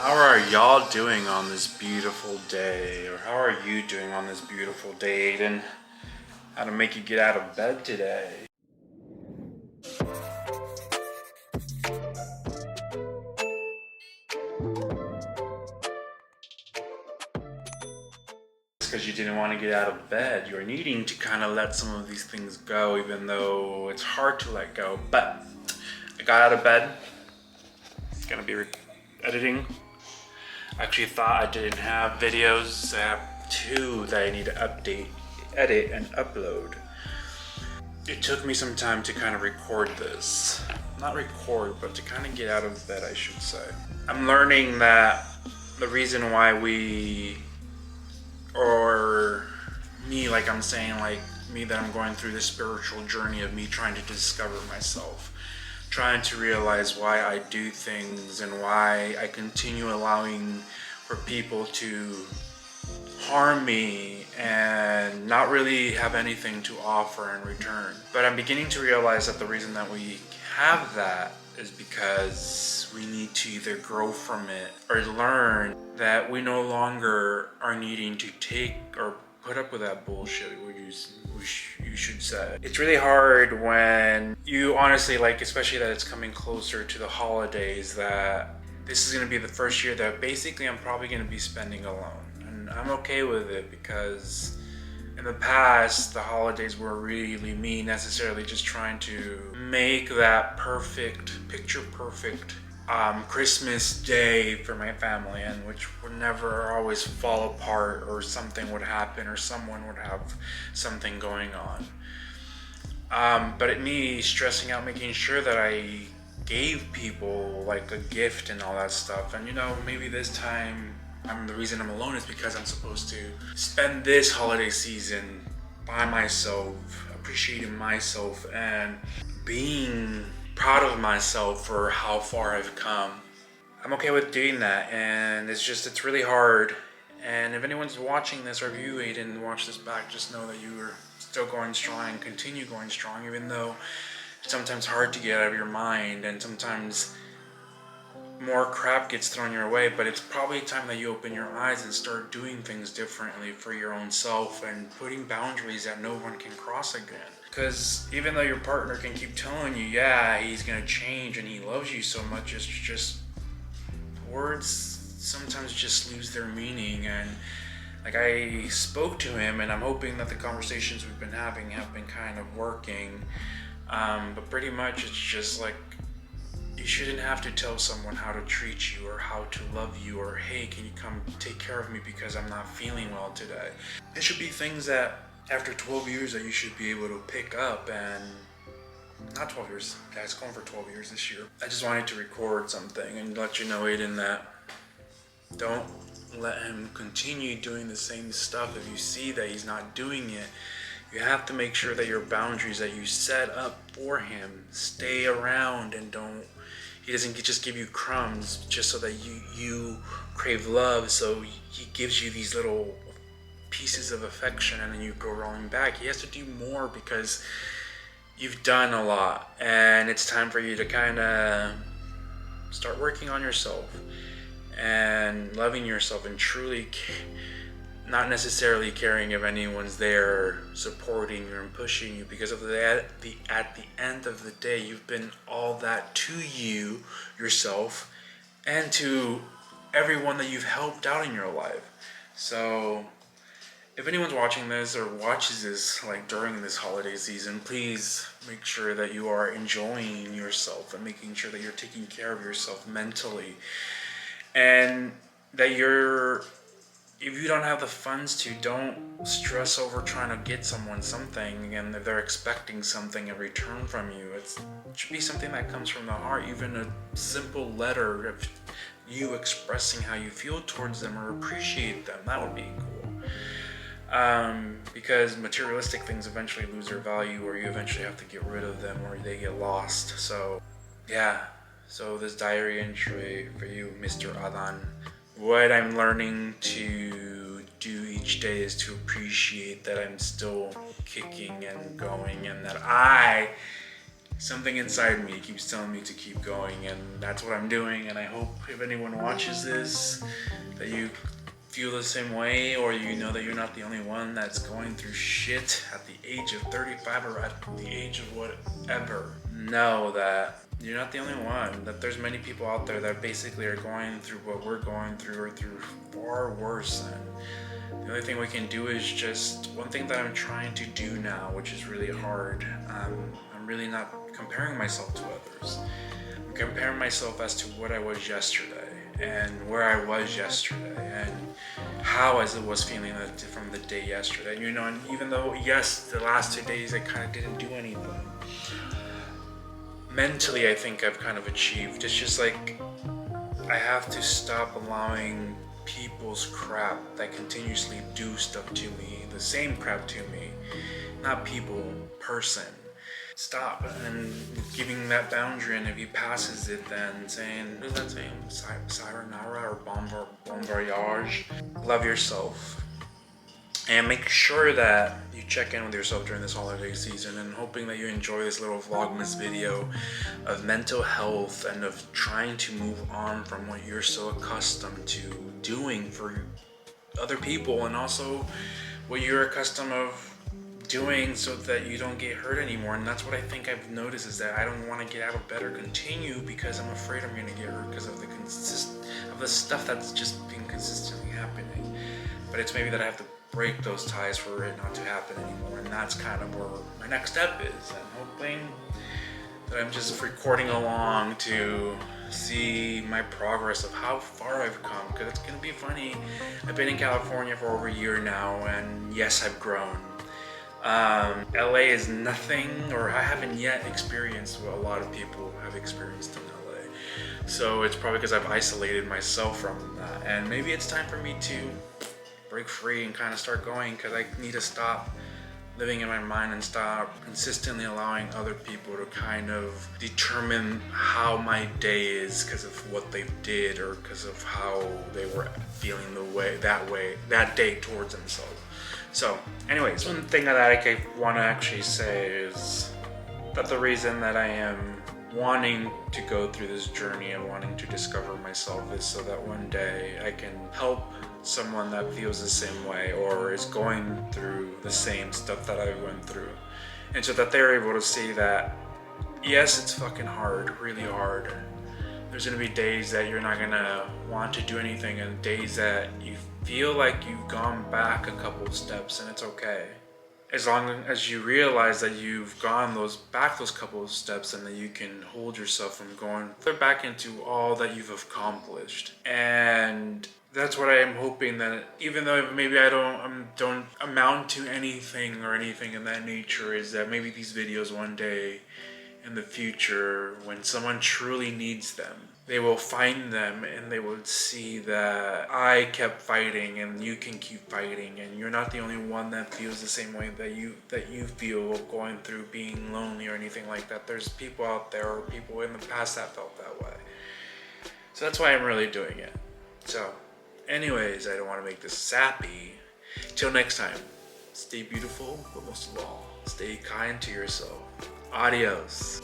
How are y'all doing on this beautiful day? Or how are you doing on this beautiful day, Aiden? How to make you get out of bed today? Because you didn't want to get out of bed. You're needing to kind of let some of these things go, even though it's hard to let go. But I got out of bed. It's gonna be editing. I actually thought I didn't have videos. I have 2 that I need to update, edit, and upload. It took me some time to kind of record this. Not record, but to kind of get out of bed, I should say. I'm learning that the reason why or me, like I'm saying, like me, that I'm going through this spiritual journey of me trying to discover myself, trying to realize why I do things and why I continue allowing for people to harm me and not really have anything to offer in return. But I'm beginning to realize that the reason that we have that is because we need to either grow from it or learn that we no longer are needing to take or put up with that bullshit, you should say. It's really hard when you honestly, like, especially that it's coming closer to the holidays, that this is going to be the first year that basically I'm probably going to be spending alone. And I'm okay with it because in the past, the holidays were really me necessarily just trying to make that perfect, picture perfect Christmas day for my family, and which would never always fall apart, or something would happen, or someone would have something going on. But me stressing out, making sure that I gave people like a gift and all that stuff. And maybe this time the reason I'm alone is because I'm supposed to spend this holiday season by myself, appreciating myself and being proud of myself for how far I've come. I'm okay with doing that, and it's really hard. And if anyone's watching this, or if you didn't watch this back, just know that you are still going strong and continue going strong, even though it's sometimes hard to get out of your mind and sometimes more crap gets thrown your way. But it's probably time that you open your eyes and start doing things differently for your own self and putting boundaries that no one can cross again. Because even though your partner can keep telling you, yeah, he's gonna change and he loves you so much, it's just words sometimes just lose their meaning. And like, I spoke to him, and I'm hoping that the conversations we've been having have been kind of working. But pretty much it's just like, you shouldn't have to tell someone how to treat you or how to love you, or hey, can you come take care of me because I'm not feeling well today. It should be things that after 12 years that you should be able to pick up. And not 12 years, guys, going for 12 years this year. I just wanted to record something and let you know, Aiden, that don't let him continue doing the same stuff. If you see that he's not doing it, you have to make sure that your boundaries that you set up for him stay around, and he doesn't just give you crumbs just so that you crave love. So he gives you these little pieces of affection and then you go rolling back. He has to do more because you've done a lot, and it's time for you to kind of start working on yourself and loving yourself, and truly not necessarily caring if anyone's there supporting you and pushing you, because of at the end of the day, you've been all that to you, yourself, and to everyone that you've helped out in your life. So if anyone's watching this or watches this like during this holiday season, please make sure that you are enjoying yourself and making sure that you're taking care of yourself mentally, and that if you don't have the funds to, don't stress over trying to get someone something, and if they're expecting something in return from you. It should be something that comes from the heart. Even a simple letter of you expressing how you feel towards them or appreciate them, that would be cool. Because materialistic things eventually lose their value, or you eventually have to get rid of them, or they get lost. So yeah, so this diary entry for you, Mr. Adan. What I'm learning to do each day is to appreciate that I'm still kicking and going, and that I something inside me keeps telling me to keep going, and that's what I'm doing. And I hope if anyone watches this that you feel the same way, or you know that you're not the only one that's going through shit at the age of 35 or at the age of whatever. Know that you're not the only one, that there's many people out there that basically are going through what we're going through or through far worse. And the only thing we can do is just one thing that I'm trying to do now, which is really hard. I'm really not comparing myself to others. I'm comparing myself as to what I was yesterday and where I was yesterday and how I was feeling from the day yesterday. You know, and even though, yes, the last 2 days I kind of didn't do anything, mentally I think I've kind of achieved. It's just like I have to stop allowing people's crap that continuously do stuff to me, the same crap to me, not people, person. Stop and giving that boundary, and if he passes it, then saying, what is that saying? Sayonara or bon voyage. Love yourself. And make sure that you check in with yourself during this holiday season, and hoping that you enjoy this little vlogmas video of mental health and of trying to move on from what you're so accustomed to doing for other people, and also what you're accustomed of doing so that you don't get hurt anymore. And that's what I think I've noticed, is that I don't want to get out of bed or continue because I'm afraid I'm going to get hurt because of the stuff that's just been consistently happening. But it's maybe that I have to break those ties for it not to happen anymore, and that's kind of where my next step is. I'm hoping that I'm just recording along to see my progress of how far I've come, because it's going to be funny. I've been in California for over a year now, and yes, I've grown. LA is nothing, or I haven't yet experienced what a lot of people have experienced in LA. So it's probably because I've isolated myself from that, and maybe it's time for me to break free and kind of start going, because I need to stop living in my mind and stop consistently allowing other people to kind of determine how my day is because of what they did or because of how they were feeling that day towards themselves. So anyways, one thing that I want to actually say is that the reason that I am wanting to go through this journey and wanting to discover myself is so that one day I can help someone that feels the same way or is going through the same stuff that I went through, and so that they're able to see that yes, it's fucking hard, really hard. There's gonna be days that you're not gonna want to do anything, and days that you feel like you've gone back a couple steps, and it's okay. As long as you realize that you've gone those couple of steps, and that you can hold yourself from going back into all that you've accomplished. And that's what I am hoping, that even though maybe I don't amount to anything or anything in that nature, is that maybe these videos one day in the future, when someone truly needs them, they will find them and they will see that I kept fighting and you can keep fighting, and you're not the only one that feels the same way that you feel going through being lonely or anything like that. There's people out there, or people in the past that felt that way. So that's why I'm really doing it. So anyways, I don't want to make this sappy. Till next time, stay beautiful, but most of all, stay kind to yourself. Adios.